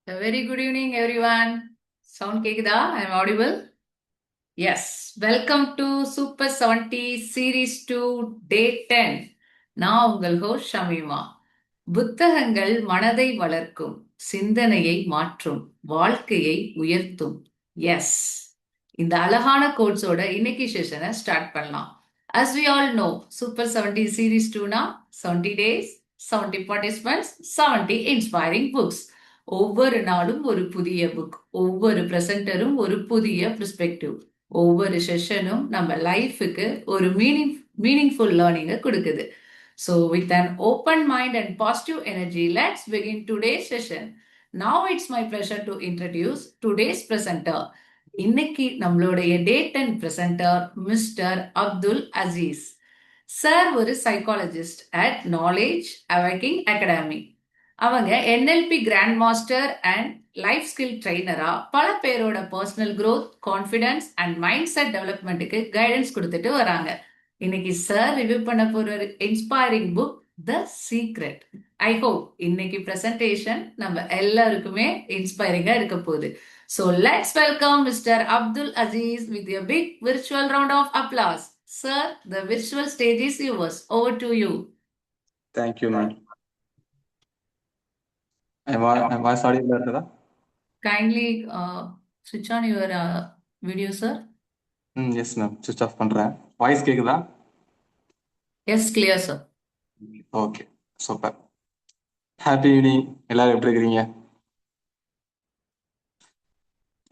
A very good evening, everyone. Sound கேக்குதா? I am audible? Yes. Welcome to Super 70 Series 2 Day 10. நான் உங்கள் host Shamima. புத்தகங்கள் மனதை வளர்க்கும், சிந்தனையை மாற்றும், வாழ்க்கையை உயர்த்தும். எஸ். இந்த அழகான கோட்ஸோட இன்னைக்கு செஷனை ஸ்டார்ட் பண்ணலாம். As we all know, Super 70 Series 2னா 70 days, 70 participants, 70 inspiring books. ஒவ்வொரு நாளும் ஒரு புதிய புக், ஒவ்வொரு பிரசன்டரும் ஒரு புதிய பெர்ஸ்பெக்டிவ், ஒவ்வொரு செஷனும் நம்ம லைஃபுக்கு ஒரு மீனிங்ஃபுல் லேர்னிங்கை கொடுக்குது. So, with an open mind and positive energy, let's begin today's session. Now it's my pleasure to introduce today's presenter. இன்னைக்கு நம்மளுடைய day 10 presenter mister Abdul Aziz sir. ஒரு psychologist at knowledge awakening academy. அவங்க NLP grand master and life skill ட்ரெயினரா பல பேரோட personal growth, confidence and mindset டெவலப்மெண்ட்டுக்கு guidance கொடுத்துட்டு வராங்க. இன்னைக்கு சார் ரிவ்யூ பண்ண போற inspiring book the secret. I hope இன்னைக்கு பிரசன்டேஷன் நம்ம எல்லாருக்குமே இன்ஸ்பைரிங்கா இருக்க போகுது. So let's welcome Mr. Abdul Aziz with a big virtual round of applause. Sir, the virtual stage is yours. Over to you. Thank you, ma'am. Am I audible? Kindly switch on your video, sir. Yes, ma'am. Switch off பண்றேன். Voice கேக்குதா? Yes, clear, sir. Okay, super. Happy evening. எல்லாரும் எப்படி இருக்கீங்க?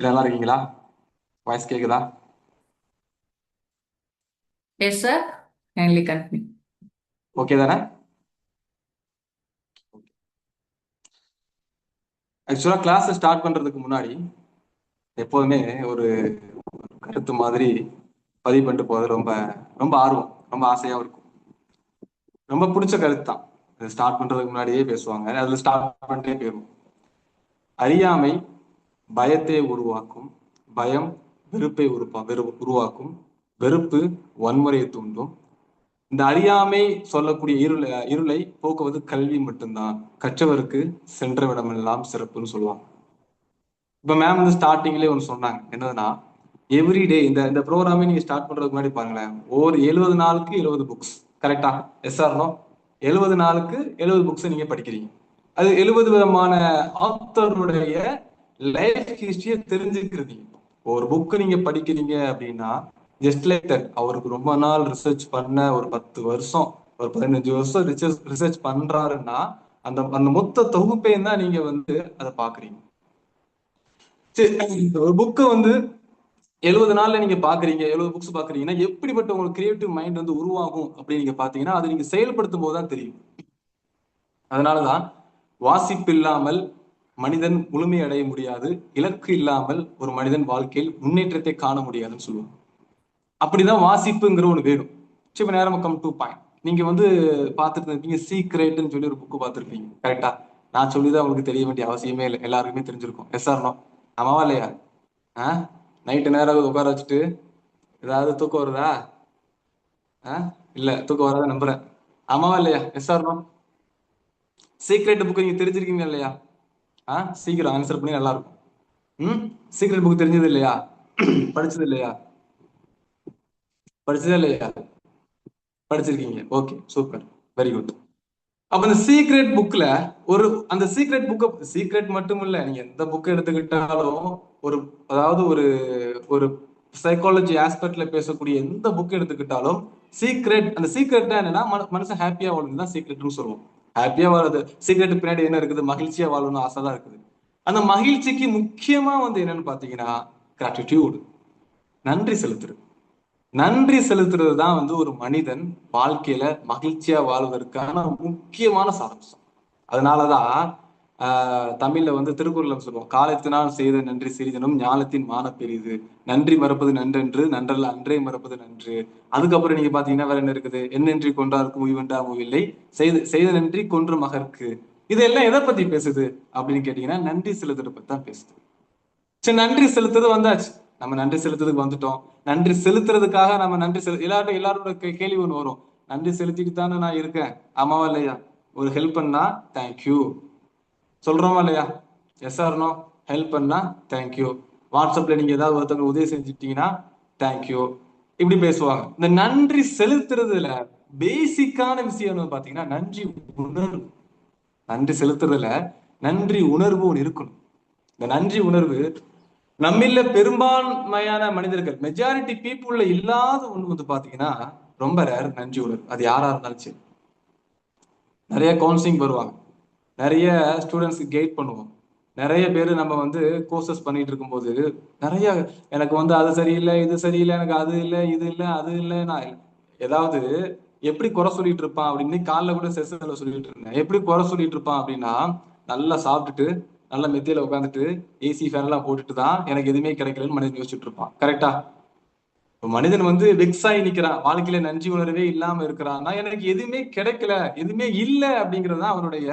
நல்லா இருக்கீங்களா? Voice கேக்குதா? Yes, sir. Kindly continue. Okay தானே? ஆக்சுவலா கிளாஸ் ஸ்டார்ட் பண்றதுக்கு முன்னாடி எப்போதுமே ஒரு கருத்து மாதிரி பதிவு பண்ணிட்டு போறது ரொம்ப ரொம்ப ஆர்வம், ரொம்ப ஆசையாவும் இருக்கும். ரொம்ப பிடிச்ச கருத்து தான். ஸ்டார்ட் பண்றதுக்கு முன்னாடியே பேசுவாங்க, அதுல ஸ்டார்ட் பண்ணிட்டே போயிடும். அறியாமை பயத்தை உருவாக்கும், பயம் வெறுப்பை உருவாக்கும், வெறுப்பு வன்முறையை தூண்டும். இந்த அறியாமை சொல்லக்கூடிய இருளை போக்குவது கல்வி மட்டும்தான், கற்றவருக்கு சென்ற விடமெல்லாம் சிறப்புன்னு சொல்லுவாங்க. இப்ப மேம் வந்து ஸ்டார்டிங்லேயே ஒன்று சொன்னாங்க, என்னதுன்னா எவ்ரிடே இந்த ப்ரோக்ராமே நீங்க ஸ்டார்ட் பண்றதுக்கு முன்னாடி பாருங்களேன், ஒரு 70 நாளுக்கு 70 புக்ஸ். கரெக்டா? எஸ்ஆர்னோ 70 நாளுக்கு 70 புக்ஸ் நீங்க படிக்கிறீங்க. அது 70 விதமான ஆத்தருடைய லைஃப் ஹிஸ்டரியை தெரிஞ்சுக்கிறது. ஒரு புக்கு நீங்க படிக்கிறீங்க அப்படின்னா ஜஸ்ட் லைக் தட், அவருக்கு ரொம்ப நாள் ரிசர்ச் பண்ண, ஒரு 10 வருஷம் ஒரு 15 வருஷம் ரிசர்ச் பண்றாருன்னா அந்த அந்த மொத்த தொகுப்பையும் தான் நீங்க வந்து அதை பாக்குறீங்க. சரி, ஒரு புக்கை வந்து 70 நாள்ல நீங்க பாக்குறீங்க, 70 புக்ஸ் பாக்குறீங்கன்னா எப்படிப்பட்ட உங்களுக்கு கிரியேட்டிவ் மைண்ட் வந்து உருவாகும் அப்படின்னு நீங்க பாத்தீங்கன்னா அது நீங்க செயல்படுத்தும் போதுதான் தெரியும். அதனாலதான் வாசிப்பு இல்லாமல் மனிதன் முழுமை அடைய முடியாது, இலக்கு இல்லாமல் ஒரு மனிதன் வாழ்க்கையில் முன்னேற்றத்தை காண முடியாதுன்னு சொல்லுவாங்க. அப்படிதான் வாசிப்புங்கிற ஒண்ணு வேணும். இப்ப நேரம் கம் டு பாயிண்ட். நீங்க வந்து பாத்துட்டு இருப்பீங்க, சீக்ரெட்னு சொல்லி ஒரு புக்கு பார்த்துருப்பீங்க. கரெக்டா? நான் சொல்லிதான் உங்களுக்கு தெரிய வேண்டிய அவசியமே இல்லை, எல்லாருக்குமே தெரிஞ்சிருக்கும். எஸ்ஆர்னோ ஆமாவா இல்லையா? நைட்டு நேரம் உட்கார வச்சுட்டு ஏதாவது தூக்கம் வருதா? இல்ல, தூக்கம் வராத நம்புறேன். ஆமாவா இல்லையா? எஸ்ஆர்னோ சீக்ரெட் புக்கு நீங்க தெரிஞ்சிருக்கீங்க இல்லையா? சீக்கிரம் ஆன்சர் பண்ணி நல்லா இருக்கும். சீக்ரெட் புக் தெரிஞ்சது இல்லையா? படிச்சது இல்லையா? படிச்சதே இல்லையா? படிச்சிருக்கீங்க. Okay, super, very good. அப்ப இந்த சீக்ரெட் புக்ல அந்த சீக்ரெட் புக் சீக்ரெட் மட்டும் இல்ல, நீங்க எந்த புக் எடுத்துக்கிட்டாலும் ஒரு அதாவது ஒரு ஒரு சைக்காலஜி ஆஸ்பெக்ட்ல பேசக்கூடிய எந்த புக் எடுத்துக்கிட்டாலும் சீக்ரெட், அந்த சீக்ரெட் என்னன்னா மனுஷன் ஹாப்பியா வாழணும் சீக்ரெட்னு சொல்லுவோம். ஹாப்பியா வாழறது சீக்ரெட் பின்னாடி என்ன இருக்குது? மகிழ்ச்சியா வாழணும்னு ஆசைதான் இருக்குது. அந்த மகிழ்ச்சிக்கு முக்கியமா வந்து என்னன்னு பாத்தீங்கன்னா கிராட்டிடியூட், நன்றி செலுத்துறது. நன்றி செலுத்துறது தான் வந்து ஒரு மனிதன் வாழ்க்கையில மகிழ்ச்சியா வாழ்வதற்கான முக்கியமான சாராம்சம். அதனாலதான் தமிழ்ல வந்து திருக்குறள் சொல்லுவோம், காலத்தினால் செய்த நன்றி சிறிதனும் ஞானத்தின் மான பெரிது, நன்றி மறப்பது நன்றென்று, நன்றல்ல அன்றே மறப்பது நன்று. அதுக்கப்புறம் நீங்க பாத்தீங்கன்னா வேற என்ன இருக்குது? என்னன்றி கொன்றாருக்கு உய்வென்றா இல்லை, செய்த நன்றி கொன்று மகற்கு. இதெல்லாம் எதை பத்தி பேசுது அப்படின்னு கேட்டீங்கன்னா நன்றி செலுத்துறத பத்தி தான் பேசுது. சரி, நன்றி செலுத்துறது வந்தாச்சு, நம்ம நன்றி செலுத்துறதுக்கு வந்துட்டோம். நன்றி செலுத்துறதுக்காக நம்ம நன்றி எல்லாரோட கேள்வி ஒண்ணு வரும், நன்றி செலுத்திட்டு தானே நான் இருக்கேன், ஆமாவா இல்லையா? ஒரு ஹெல்ப் பண்ணா தேங்க்யூ சொல்றோமா இல்லையா? எஸ் ஆர்னோ? ஹெல்ப் பண்ணா தேங்க்யூ. வாட்ஸ்அப்ல நீங்க ஏதாவது ஒருத்தவங்க உதவி செஞ்சுட்டீங்கன்னா தேங்க்யூ. இப்படி பேசுவாங்க. இந்த நன்றி செலுத்துறதுல பேசிக்கான விஷயம் என்ன பாத்தீங்கன்னா நன்றி உணர்வு. நன்றி செலுத்துறதுல நன்றி உணர்வு ஒன்று இருக்கணும். இந்த நன்றி உணர்வு நம்மில பெரும்பான்மையான மனிதர்கள், மெஜாரிட்டி பீப்புள்ல இல்லாத ஒண்ணு வந்து பாத்தீங்கன்னா ரொம்ப ரேர் நன்றி உணர்வு. அது யாரா இருந்தாலும் சரி. நிறைய கவுன்சிலிங் வருவாங்க, நிறைய ஸ்டூடெண்ட்ஸ்க்கு கைட் பண்ணுவோம், நிறைய பேர் நம்ம வந்து கோர்சஸ் பண்ணிட்டு இருக்கும்போது நிறைய எனக்கு வந்து அது சரியில்லை, இது சரியில்லை, எனக்கு அது இல்லை, இது இல்லை, அது இல்லை, நான் ஏதாவது எப்படி குறை சொல்லிட்டு இருப்பான் அப்படின்னு காலைல கூட செஷன்ல சொல்லிட்டு இருந்தேன். எப்படி குறை சொல்லிட்டு இருப்பான் அப்படின்னா, நல்லா சாப்பிட்டுட்டு நல்ல மெத்தியில உட்காந்துட்டு ஏசி ஃபேன் எல்லாம் போட்டுட்டு தான் எனக்கு எதுவுமே கிடைக்கலன்னு மனிதன் யோசிச்சுட்டு இருப்பான். கரெக்டா? மனிதன் வந்து வெக்ஸ் ஆகி நிக்கிறான், வாழ்க்கையில நன்றி உணர்வே இல்லாம இருக்கிறான்னா எனக்கு எதுவுமே கிடைக்கல, எதுவுமே இல்லை அப்படிங்கிறது தான் அவனுடைய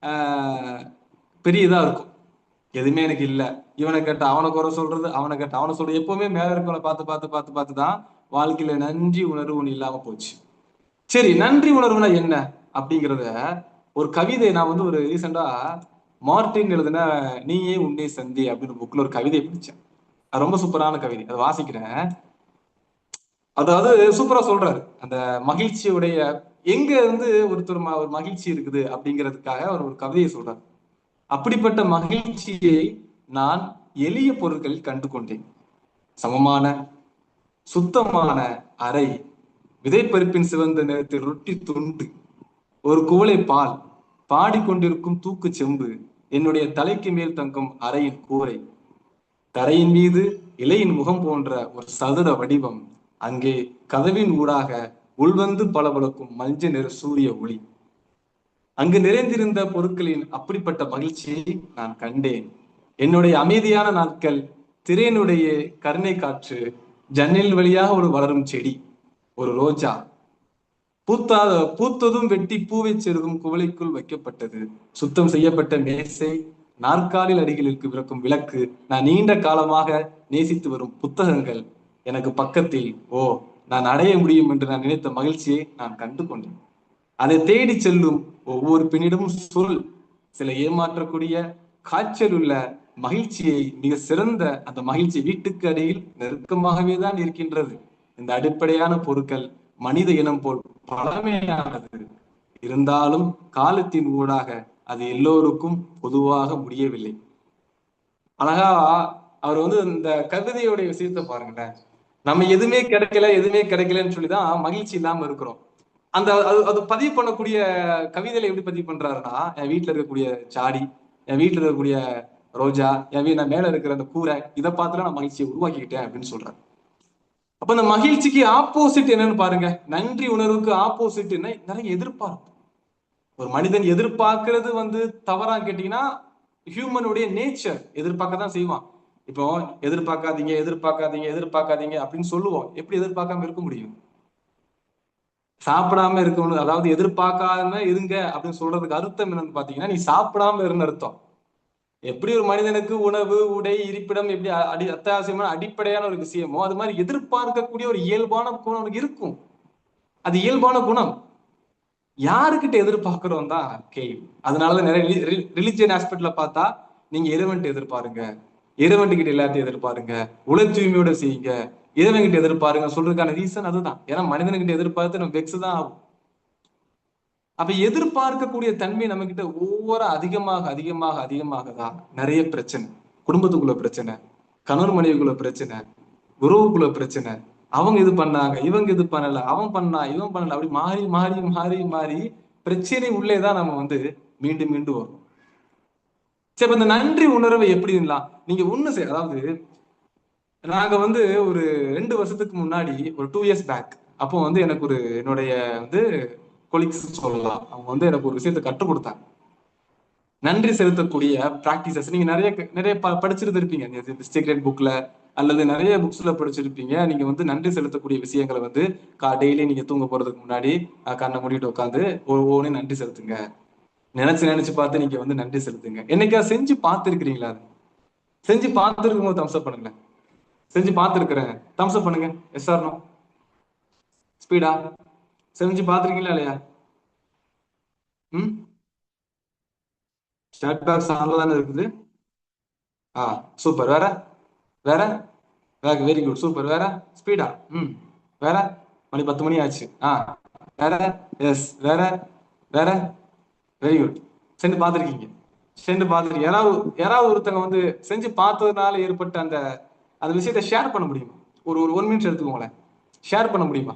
ஆஹ் பெரிய இதா இருக்கும். எதுவுமே எனக்கு இல்ல, இவனை கேட்ட அவனை குறை சொல்றது, அவனை கேட்ட அவனை சொல்றது, எப்பவுமே மேல இருக்கவனை பார்த்து பார்த்து பார்த்து பார்த்து தான் வாழ்க்கையில நன்றி உணர்வு ஒண்ணு இல்லாம போச்சு. சரி, நன்றி உணர்வுனா என்ன அப்படிங்கிறத ஒரு கவிதை நான் வந்து ஒரு ரீசெண்டா மார்டின் எழுதின நீயே உன்னே சந்தி அப்படின்னு புக்ல ஒரு கவிதை படிச்சேன். அது ரொம்ப சூப்பரான கவிதை, அதை வாசிக்கிறேன். அதாவது சூப்பரா சொல்றாரு அந்த மகிழ்ச்சியுடைய எங்க வந்து ஒருத்தர் ஒரு மகிழ்ச்சி இருக்குது அப்படிங்கிறதுக்காக அவர் ஒரு கவிதையை சொல்றாரு. அப்படிப்பட்ட மகிழ்ச்சியை நான் எளிய பொருட்களில் கண்டு கொண்டேன். சமமான சுத்தமான அறை, விதைப்பருப்பின் சிவந்த நிறத்தில் ரொட்டி துண்டு, ஒரு குவளை பால், பாடிக்கொண்டிருக்கும் தூக்கு செம்பு, என்னுடைய தலைக்கு மேல் தங்கும் அறையின் கூரை, தரையின் மீது இலையின் முகம் போன்ற ஒரு சதுர வடிவம், அங்கே கதவின் ஊடாக உள்வந்து பளபளக்கும் மஞ்சள் நிற சூரிய ஒளி, அங்கு நிறைந்திருந்த பொருட்களின் அப்படிப்பட்ட மகிழ்ச்சியை நான் கண்டேன். என்னுடைய அமைதியான நாட்கள், திரையினுடைய கருணை காற்று, ஜன்னல் வழியாக ஒரு வளரும் செடி, ஒரு ரோஜா, பூத்ததும் வெட்டி பூவை செருகும் குவளைக்குள் வைக்கப்பட்டது, சுத்தம் செய்யப்பட்ட மேசை, நாற்காலில் அருகில் விளக்கும் விளக்கு, நான் நீண்ட காலமாக நேசித்து வரும் புத்தகங்கள் எனக்கு பக்கத்தில். ஓ, நான் அடைய முடியும் என்று நான் நினைத்த மகிழ்ச்சியை நான் கண்டு கொண்டேன். அதை தேடி செல்லும் ஒவ்வொரு பெண்ணிடமும் சொல் சில ஏமாற்றக்கூடிய காய்ச்சல் உள்ள மகிழ்ச்சியை, மிக சிறந்த அந்த மகிழ்ச்சி வீட்டுக்கு அடியில் நெருக்கமாகவே தான் இருக்கின்றது. இந்த அடிப்படையான பொருட்கள் மனித இனம் போல் பழமையானது இருந்தாலும் காலத்தின் ஊடாக அது எல்லோருக்கும் பொதுவாக முடியவில்லை. அழகா அவர் வந்து இந்த கவிதையுடைய விஷயத்த பாருங்களேன். நம்ம எதுவுமே கிடைக்கல, எதுவுமே கிடைக்கலன்னு சொல்லிதான் மகிழ்ச்சி இல்லாம இருக்கிறோம். அந்த அது பதிவு பண்ணக்கூடிய கவிதையில எப்படி பதிவு பண்றாருன்னா, என் வீட்டுல இருக்கக்கூடிய சாடி, என் வீட்டுல இருக்கக்கூடிய ரோஜா, நான் மேல இருக்கிற அந்த கூரை, இதை பார்த்துலாம் நான் மகிழ்ச்சியை உருவாக்கிக்கிட்டேன் அப்படின்னு சொல்றாரு. அப்ப இந்த மகிழ்ச்சிக்கு ஆப்போசிட் என்னன்னு பாருங்க. நன்றி உணர்வுக்கு ஆப்போசிட் என்ன? நிறைய எதிர்பார்ப்பு. ஒரு மனிதன் எதிர்பார்க்கிறது வந்து தவறா கேட்டீங்கன்னா, ஹியூமனுடைய நேச்சர் எதிர்பார்க்க தான் செய்வான். இப்போ எதிர்பார்க்காதீங்க, எதிர்பார்க்காதீங்க, எதிர்பார்க்காதீங்க அப்படின்னு சொல்லுவோம். எப்படி எதிர்பார்க்காம இருக்க முடியும்? சாப்பிடாம இருக்கணும், அதாவது எதிர்பார்க்காம இருங்க அப்படின்னு சொல்றதுக்கு அர்த்தம் என்னன்னு பாத்தீங்கன்னா, நீ சாப்பிடாம இருன்னு அர்த்தம். எப்படி ஒரு மனிதனுக்கு உணவு, உடை, இருப்பிடம் எப்படி அத்தியாவசியமான அடிப்படையான ஒரு விஷயமோ, அது மாதிரி எதிர்பார்க்கக்கூடிய ஒரு இயல்பான குணம் இருக்கும். அது இயல்பான குணம். யாருக்கிட்ட எதிர்பார்க்கிறோம் தான் கேள்வி. அதனாலதான் நிறைய ரிலிஜியன் ஆஸ்பெக்ட்ல பார்த்தா நீங்க இறைவன்ட்டு எதிர்பாருங்க, இறைவன் கிட்ட எல்லாத்தையும் எதிர்பாருங்க, உல தூய்மையோட செய்யுங்க, இறைவன் கிட்ட எதிர்பாருங்க சொல்றதுக்கான ரீசன் அதுதான். ஏன்னா மனிதன்கிட்ட எதிர்பார்த்து நம்ம வெக்ஸ் தான் ஆகும். அப்ப எதிர்பார்க்கக்கூடிய தன்மை நம்ம கிட்ட ஒவ்வொரு அதிகமாக அதிகமாக அதிகமாக தான் நிறைய பிரச்சனை. குடும்பத்துக்குள்ள பிரச்சனை, கணவன் மனைவிக்குள்ள பிரச்சனை, உறவுக்குள்ள பிரச்சனை, அவங்க இது பண்ணாங்க, இவங்க இது பண்ணல, அவன் பண்ணா, இவன் பண்ணல, அப்படி மாறி மாறி மாறி மாறி பிரச்சனை உள்ளேதான் நம்ம வந்து மீண்டும் மீண்டும் வரும். சரி, இந்த நன்றி உணர்வை எப்படின்னா நீங்க ஒண்ணு அதாவது நாங்க வந்து ஒரு 2 வருஷத்துக்கு முன்னாடி, ஒரு 2 இயர்ஸ் பேக், அப்போ வந்து எனக்கு ஒரு என்னுடைய வந்து கொலிக்ஸ் சொல்லலாம், அவங்க வந்து எனக்கு ஒரு விஷயத்தை கற்றுக் கொடுத்தாங்க. நன்றி செலுத்தக்கூடிய பிராக்டிசஸ் நீங்க நிறைய நிறைய படிச்சிருந்திருப்பீங்க சீக்ரெட் புக்ல அல்லது நிறைய புக்ஸ்ல படிச்சிருப்பீங்க. நீங்க வந்து நன்றி செலுத்தக்கூடிய விஷயங்களை வந்து டெய்லி நீங்க தூங்க போறதுக்கு முன்னாடி கண்ணை மூடிட்டு உட்காந்து ஒவ்வொன்னு நன்றி செலுத்துங்க, நினைச்சு நினைச்சு பார்த்து நீங்க வந்து நன்றி செலுத்துங்க. என்னைக்கா செஞ்சு பார்த்துருக்கிறீங்களா? செஞ்சு பார்த்துருக்கும் போது தம்ஸ் அப் பண்ணுங்களேன். செஞ்சு பார்த்துருக்கிறேன், தம்ஸ் அப் பண்ணுங்க. S R no? ஸ்பீடா செஞ்சு பார்த்துருக்கீங்களா இல்லையா? ம், ஸ்டார்ட் பாக்ஸ் ஆன்ல தானே இருக்குது. சூப்பர். வேற வேற வெரி குட். சூப்பர். வேற ஸ்பீடா. வேற மணி 10 மணி ஆச்சு. வேற. எஸ். வேற வேற வெரி குட். சென்று பார்த்துருக்கீங்க. யாராவது யாராவது ஒருத்தங்க வந்து செஞ்சு பார்த்ததுனால ஏற்பட்ட அந்த அந்த விஷயத்த ஷேர் பண்ண முடியுமா? ஒரு ஒரு 1 மினிட் எடுத்துக்கோங்களேன். ஷேர் பண்ண முடியுமா?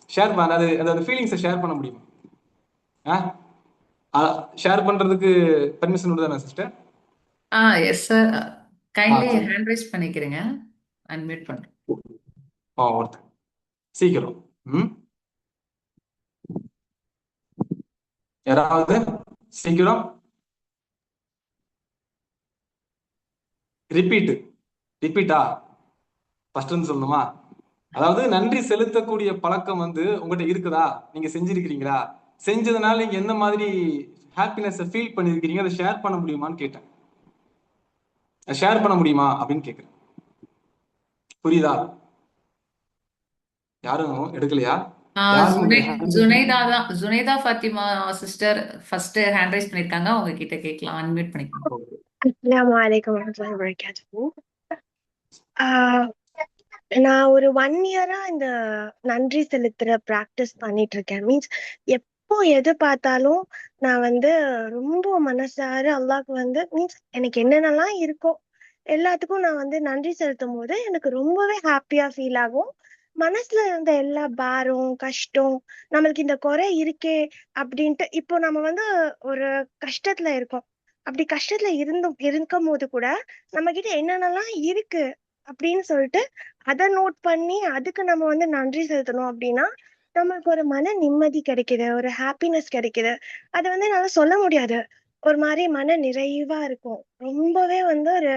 ஷேர் பண்ண அது அந்த ஃபீலிங்ஸை ஷேர் பண்ண முடியுமா? ஷேர் பண்றதுக்கு பெர்மிஷன் உண்டு தானே சிஸ்டர்? Yes sir. கைண்ட்லி சரி. ஹேண்ட் ரைஸ் பண்ணிக்கிறேங்க. அன்மியூட் பண்றேன். ஒருத்தர் சீக்கிரம். யாராவது சீக்கிரம். ரிப்பீட்டா ஃபர்ஸ்ட் இருந்து சொல்லணுமா? அதாவது நன்றி செலுத்தக்கூடிய பழக்கம் வந்து உங்ககிட்ட இருக்குதா? நீங்க செஞ்சிருக்கிறீங்களா? செஞ்சதுனால நீங்க என்ன மாதிரி ஹாப்பினஸ் ஃபீல் பண்ணிருக்கீங்க? அதை ஷேர் பண்ண முடியுமான்னு கேட்டேன். ஷேர் பண்ண முடியுமா அப்படின்னு கேக்குறேன். புரியுதா? யாரும் எடுக்கலையா? Junaida Fathima sister first hand raise பண்ணிருக்காங்க. உங்ககிட்ட கேட்கலாம். அன்மியூட் பண்ணிக்கலாம். அஸ்ஸலாமு அலைக்கும் வரஹ்மத்துல்லாஹி வபரகாத்துஹு. ஆஹ் நான் ஒரு 1 இயரா இந்த நன்றி செலுத்துற பிராக்டிஸ் பண்ணிட்டு இருக்கேன். மீன்ஸ் எப்போ எது பார்த்தாலும் நான் வந்து ரொம்ப மனசார அல்லாஹ்க்கு வந்து மீன்ஸ் எனக்கு என்னென்னலாம் இருக்கோ எல்லாத்துக்கும் நான் வந்து நன்றி செலுத்தும் போது எனக்கு ரொம்பவே ஹாப்பியா ஃபீல் ஆகும். மனசுல இருந்த எல்லா பாரம் கஷ்டம் நம்மளுக்கு இந்த குறை இருக்கே அப்படின்ட்டு இப்போ நம்ம வந்து ஒரு கஷ்டத்துல இருக்கோம். அப்படி கஷ்டத்துல இருக்கும் போது கூட நம்ம கிட்ட என்னென்னலாம் இருக்கு அப்படின்னு சொல்லிட்டு அதை நோட் பண்ணி அதுக்கு நம்ம வந்து நன்றி செலுத்தணும் அப்படின்னா நம்மளுக்கு ஒரு மன நிம்மதி கிடைக்குது, ஒரு ஹாப்பினஸ் கிடைக்குது. அதை வந்து என்னால சொல்ல முடியாது. ஒரு மாதிரி மன நிறைவா இருக்கும். ரொம்பவே வந்து ஒரு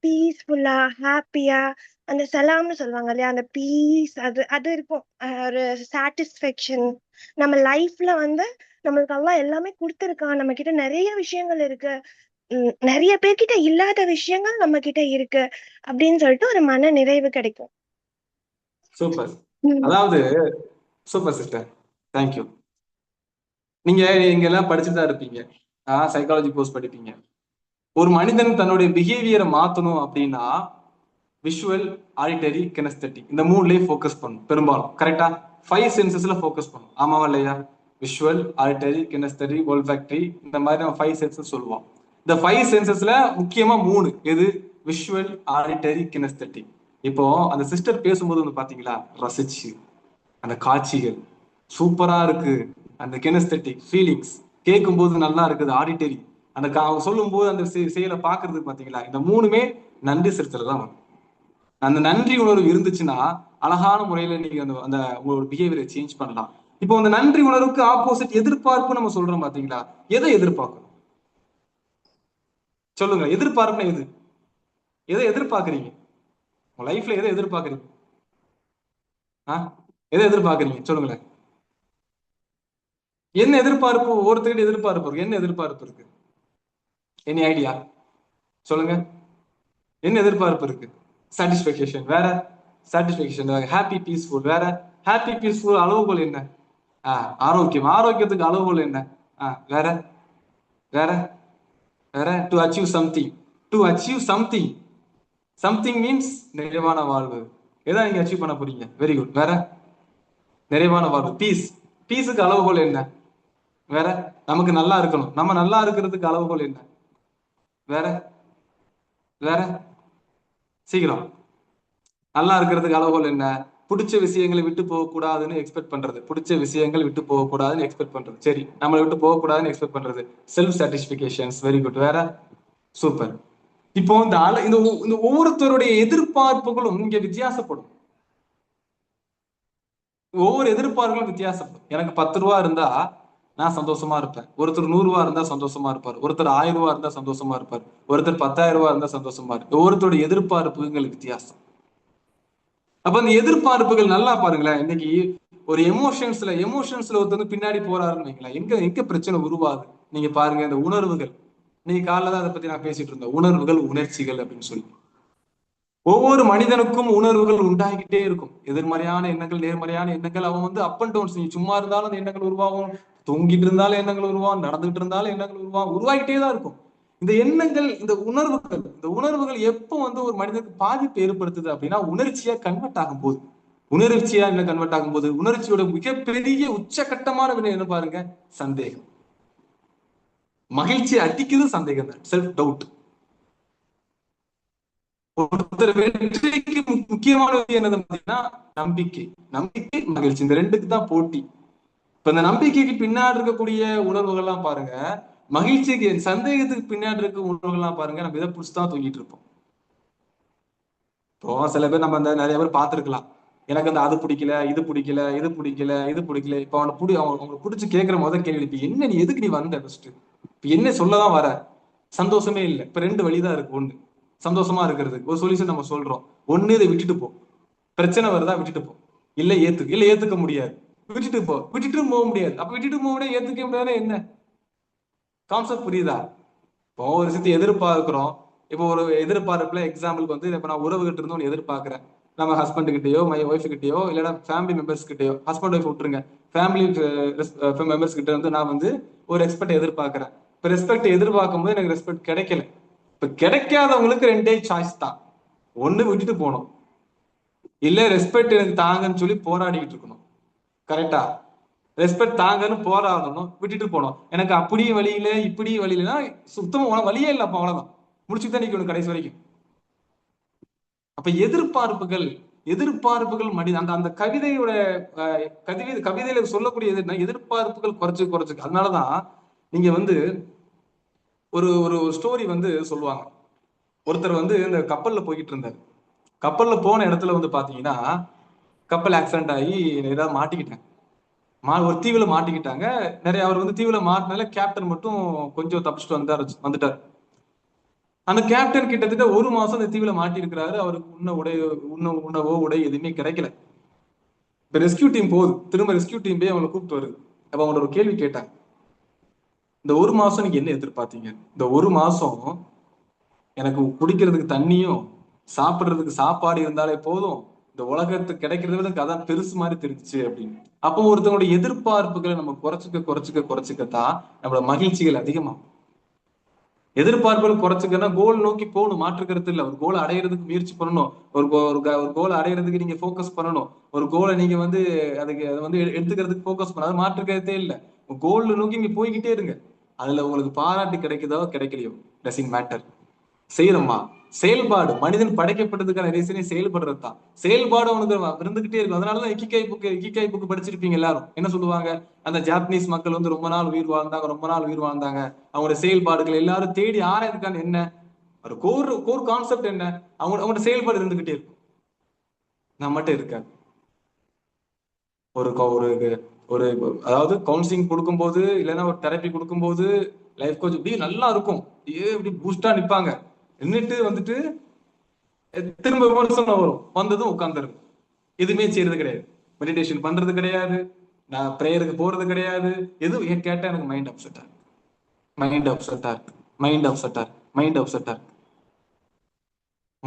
பீஸ்ஃபுல்லா ஹாப்பியா அந்த சலாம்னு சொல்லுவாங்க இல்லையா, அந்த பீஸ் அது அது இருக்கும். ஒரு சாட்டிஸ்ஃபேக்ஷன். நம்ம லைஃப்ல வந்து நம்மளுக்கு அல்லாஹ் எல்லாமே கொடுத்துருக்கான். நம்ம கிட்ட நிறைய விஷயங்கள் இருக்கு. நிறைய பேர்கிட்ட இல்லாத விஷயங்கள் நம்ம கிட்ட இருக்கு அப்படின்னு சொல்லிட்டு ஒரு மன நிறைவு கிடைக்கும். சூப்பர். அதாவது சூப்பர் சிஸ்டர். தேங்க்யூ. நீங்க இங்க எல்லாம் படிச்சுட்டு தான் இருப்பீங்க. சைக்காலஜி கோர்ஸ் படிப்பீங்க. ஒரு மனிதன் தன்னுடைய பிஹேவியரை மாத்தணும் அப்படின்னா விஷுவல், ஆடிட்டரி, கினஸ்தட்டிக் இந்த 3லயே ஃபோக்கஸ் பண்ணும் பெரும்பாலும். கரெக்டா? 5 சென்சஸ்ல ஃபோக்கஸ் பண்ணும். ஆமாவா இல்லையா? விஷுவல், ஆடிட்டரி, கினஸ்தரி, ஒல்ஃபாக்டரி இந்த மாதிரி நம்ம 5 சென்சஸ் சொல்லுவோம். இந்த 5 சென்சஸ்ல முக்கியமா 3. எது? Visual, auditory, kinaesthetic. இப்போ அந்த சிஸ்டர் பேசும்போது வந்து பாத்தீங்களா, ரசிச்சு அந்த காட்சிகள் சூப்பரா இருக்கு. அந்த கினஸ்தட்டிக் ஃபீலிங்ஸ் கேட்கும்போது நல்லா இருக்குது. ஆடிட்டரி அந்த அவங்க சொல்லும் போது அந்த செயலை பாக்குறதுக்கு பாத்தீங்களா, இந்த 3மே நன்றி செலுத்துறது தான். அந்த நன்றி உணர்வு இருந்துச்சுன்னா அழகான முறையில நீங்க அந்த அந்த உங்களோட பிஹேவியரை சேஞ்ச் பண்ணலாம். இப்போ அந்த நன்றி உணர்வுக்கு ஆப்போசிட் எதிர்பார்ப்பு நம்ம சொல்றோம் பாத்தீங்களா? எதை எதிர்பார்க்கணும் சொல்லுங்க. எதிர்பார்ப்புனா எது? எதை எதிர்பார்க்கறீங்க? உங்க லைஃப்ல எதை எதிர்பார்க்கறீங்க? எதை எதிர்பார்க்கறீங்க சொல்லுங்களேன். என்ன எதிர்பார்ப்பு? ஒவ்வொருத்தருக்கிட்ட எதிர்பார்ப்பு இருக்கு. என்ன எதிர்பார்ப்பு இருக்கு? எனி ஐடியா சொல்லுங்க. என்ன எதிர்பார்ப்பு இருக்கு? சாட்டிஸ்பேக்ஷன் வேற. சாட்டிஸ்பேக்ஷன் ஹாப்பி பீஸ்ஃபுல் வேற. ஹாப்பி பீஸ்ஃபுல் அளவுகோல் என்ன? ஆரோக்கியம். ஆரோக்கியத்துக்கு அளவுகோல் என்ன? வேற வேற வேற to achieve something. To achieve something. Something means நிறைவான வாழ்வு. எதை நீங்க அச்சீவ் பண்ண போறீங்க? Very good. வேற நிறைவான வாழ்வு. பீஸ். பீஸுக்கு அளவுகோல் என்ன? வேற நமக்கு நல்லா இருக்கணும். நம்ம நல்லா இருக்கிறதுக்கு அளவுகோல் என்ன? வேற வேற சீக்கிரம். நல்லா இருக்கிறதுக்கு அளவுகோல் என்ன? பிடிச்ச விஷயங்களை விட்டு போக கூடாதுன்னு எக்ஸ்பெக்ட் பண்றது. பிடிச்ச விஷயங்கள் விட்டு போக கூடாதுன்னு எக்ஸ்பெக்ட் பண்றது. சரி, நம்மளை விட்டு போக கூடாதுன்னு எக்ஸ்பெக்ட் பண்றது. Self satisfactions. Very good. வேற சூப்பர். இப்போ இந்த ஒவ்வொருத்தருடைய எதிர்பார்ப்புகளும் இங்க வித்தியாசப்படும். ஒவ்வொரு எதிர்பார்ப்புகளும் வித்தியாசப்படும். எனக்கு 10 ரூபா இருந்தா நான் சந்தோஷமா இருப்பேன். ஒருத்தர் 100 ரூபா இருந்தா சந்தோஷமா இருப்பார். ஒருத்தர் 1000 ரூபா இருந்தா சந்தோஷமா இருப்பார். ஒருத்தர் 10,000 ரூபா இருந்தா சந்தோஷமா இருப்பார். ஒவ்வொருத்தருடைய எதிர்பார்ப்புகள் வித்தியாசம். அப்ப அந்த எதிர்பார்ப்புகள் நல்லா பாருங்களேன். இன்னைக்கு ஒரு எமோஷன்ஸ்ல ஒருத்தர் பின்னாடி போறாருன்னு வைங்களேன். எங்க எங்க பிரச்சனை உருவாது நீங்க பாருங்க. இந்த உணர்வுகள். நீங்க காலைல தான் அதை பத்தி நான் பேசிட்டு இருந்தேன். உணர்வுகள், உணர்ச்சிகள் அப்படின்னு சொல்லி ஒவ்வொரு மனிதனுக்கும் உணர்வுகள் உண்டாகிட்டே இருக்கும். எதிர்மறையான எண்ணங்கள், நேர்மறையான எண்ணங்கள். அவன் வந்து அப் அண்ட் டவுன்ஸ். நீ சும்மா இருந்தாலும் அந்த எண்ணங்கள் உருவாகும். தூங்கிட்டு இருந்தாலும் எண்ணங்கள் உருவாகும். நடந்துகிட்டு இருந்தாலும் எண்ணங்கள் உருவாகிட்டே தான் இருக்கும். இந்த எண்ணங்கள், இந்த உணர்வுகள் எப்போ ஒரு மனிதனுக்கு பாதிப்பு ஏற்படுத்துது அப்படின்னா, உணர்ச்சியா கன்வெர்ட் ஆகும் போது. உணர்ச்சியா என்ன கன்வெர்ட் ஆகும் போது, உணர்ச்சியோட மிகப்பெரிய உச்சகட்டமான வினை என்ன பாருங்க, சந்தேகம். மகிழ்ச்சி அடிக்குது சந்தேகம் தான், செல்ஃப் டவுட். ஒருத்தர் வெற்றிக்கு முக்கியமான என்னது பார்த்தீங்கன்னா நம்பிக்கை. நம்பிக்கை, மகிழ்ச்சி, இந்த ரெண்டுக்கு தான் போட்டி. இப்ப இந்த நம்பிக்கைக்கு பின்னாடி இருக்கக்கூடிய உணர்வுகள்லாம் பாருங்க, மகிழ்ச்சிக்கு சந்தேகத்துக்கு பின்னாடி இருக்க உணர்வுகள்லாம் பாருங்க, நம்ம இதை புடிச்சுதான் தூங்கிட்டு இருப்போம். இப்போ சில பேர் நம்ம அந்த நிறைய பேர் பார்த்திருக்கலாம், எனக்கு அந்த அது பிடிக்கல, இது பிடிக்கல, இது பிடிக்கல, இது பிடிக்கல. இப்ப அவங்களுக்கு பிடிச்சி கேட்கிற முதல் கேள்வி, இப்ப என்ன, நீ எதுக்கு நீ வந்த ஃபர்ஸ்ட், இப்ப என்ன சொல்லதான் வர? சந்தோஷமே இல்லை. இப்ப ரெண்டு வழிதான் இருக்கு. ஒண்ணு, சந்தோஷமா இருக்கிறதுக்கு ஒரு சொல்யூஷன் நம்ம சொல்றோம். ஒண்ணு, இதை விட்டுட்டு போ, பிரச்சனை வருதா விட்டுட்டு போ. இல்ல ஏத்துக்க முடியாது, விட்டுட்டு போ. விட்டுட்டு போக முடியாது, அப்ப விட்டுட்டு போக முடியாது, ஏத்துக்க முடியாது. என்ன கான்செப்ட் புரியுதா? இப்போ ஒரு விஷயத்தை எதிர்பார்க்கிறோம். இப்போ ஒரு எதிர்பார்ப்புல எக்ஸாம்பிளுக்கு இப்ப நான் உறவுகிட்ட இருந்து ஒன்று எதிர்பார்க்கிறேன். நம்ம ஹஸ்பண்ட் கிட்டயோ, மை ஒய்ஃப் கிட்டயோ, இல்லைன்னா ஃபேமிலி மெம்பர்ஸ் கிட்டயோ, ஹஸ்பண்ட் ஒய்ஃப் விட்டுருங்க, ஃபேமிலி மெம்பர்ஸ் கிட்ட நான் ஒரு ரெஸ்பெக்ட் எதிர்பார்க்கிறேன். இப்ப ரெஸ்பெக்ட் எதிர்பார்க்கும் போது எனக்கு ரெஸ்பெக்ட் கிடைக்கல. இப்ப கிடைக்காதவங்களுக்கு ரெண்டே சாய்ஸ் தான். ஒண்ணு விட்டுட்டு போகணும், இல்ல ரெஸ்பெக்ட் எனக்கு தாங்கன்னு சொல்லி போராடிக்கிட்டு இருக்கணும். கரெக்டா? ரெஸ்பெக்ட் தாங்கன்னு போராடணும், விட்டுட்டு போனோம். எனக்கு அப்படியும் வழியில இப்படியும் வழியிலனா சுத்தமா வழியே இல்லை. அப்ப அவ்வளவுதான், முடிச்சுதான் நிக்கணும் கடைசி வரைக்கும். அப்ப எதிர்பார்ப்புகள் மனித அந்த கவிதையோட கவிதையில சொல்லக்கூடியது என்ன, எதிர்பார்ப்புகள் குறைச்சு. அதனாலதான் நீங்க ஒரு ஒரு ஸ்டோரி சொல்லுவாங்க. ஒருத்தர் இந்த கப்பல்ல போய்கிட்டு இருந்தார். கப்பல்ல போன இடத்துல பாத்தீங்கன்னா கப்பல் ஆக்சிடென்ட் ஆகி ஏதாவது மாட்டிக்கிட்டாங்க. ஒரு தீவுல மாட்டிக்கிட்டாங்க. நிறைய அவர் தீவுல மாட்டினால கேப்டன் மட்டும் கொஞ்சம் தப்பிச்சுட்டு வந்துட்டார். அந்த கேப்டன் கிட்டத்தட்ட ஒரு மாசம் அந்த தீவுல மாட்டி இருக்கிறாரு. அவருக்கு உணவோ உடை எதுவுமே கிடைக்கல. இப்ப ரெஸ்கியூ டீம் போகுது, திரும்ப ரெஸ்கியூ டீம் போய் அவங்களை கூப்பிட்டு வருது. அப்ப அவங்களோட ஒரு கேள்வி கேட்டாங்க, இந்த ஒரு மாசம் நீங்க என்ன எதிர்பார்த்தீங்க? இந்த ஒரு மாசம் எனக்கு குடிக்கிறதுக்கு தண்ணியும் சாப்பிடுறதுக்கு சாப்பாடு இருந்தாலே போதும், இந்த உலகத்துக்கு கிடைக்கிறத விட அதான் பெருசு மாதிரி தெரிஞ்சுச்சு அப்படின்னு. அப்போ ஒருத்தவங்களுடைய எதிர்பார்ப்புகளை நம்ம குறைச்சுக்கத்தான் நம்மளோட மகிழ்ச்சிகள் அதிகமாகும். எதிர்பார்ப்புகள் குறைச்சுக்கன்னா கோல் நோக்கி போகணும், மாற்றுக்கிறது இல்லை. ஒரு கோலை அடையிறதுக்கு முயற்சி பண்ணணும். ஒரு கோலை அடையிறதுக்கு நீங்க போக்கஸ் பண்ணணும். ஒரு கோலை நீங்க அதுக்கு எடுத்துக்கிறதுக்கு போக்கஸ் பண்ண, அது மாற்றுக்கிறதே இல்லை. கோல் நோக்கி நீங்க போய்கிட்டே இருங்க. அதுல உங்களுக்கு பாராட்டு கிடைக்குதோ கிடைக்கலையோ டசன்ட் மேட்டர். செய்யறோமா? செயல்பாடு, மனிதன் படைக்கப்பட்டதுக்கான ரீசனே செயல்படுறது தான். செயல்பாடு அவனுக்கு இருந்துகிட்டே இருக்கும். அதனாலதான் இக்கிகாய் புக்கு படிச்சிருப்பீங்க எல்லாரும். என்ன சொல்லுவாங்க, அந்த ஜாப்பனீஸ் மக்கள் ரொம்ப நாள் உயிர் வாழ்ந்தாங்க. அவங்களோட செயல்பாடுகள் எல்லாரும் தேடி ஆராய்றதுக்கான என்ன ஒரு கோர் கான்செப்ட் என்ன, அவங்களோட செயல்பாடு இருந்துகிட்டே இருக்கும். நம்மகிட்ட இருக்காது. ஒரு ஒரு அதாவது கவுன்சிலிங் கொடுக்கும்போது, இல்லைன்னா ஒரு தெரப்பி கொடுக்கும்போது லைஃப் கோச் இப்படி நல்லா இருக்கும், இப்படி பூஸ்டா நிப்பாங்க. நின்றுட்டு திரும்ப விமர்சனம் வரும், வந்ததும் உட்கார்ந்துருது. எதுவுமே செய்யறது கிடையாது, மெடிடேஷன் பண்றது கிடையாது, நான் பிரேயருக்கு போறது கிடையாது. எதுவும் கேட்டா எனக்கு மைண்ட் அப்செட்டா இருக்கு, மைண்ட் அப்செட்டா இருக்கு, மைண்ட் அப்செட்டா இருக்கு, மைண்ட் அப்செட்டா இருக்கு,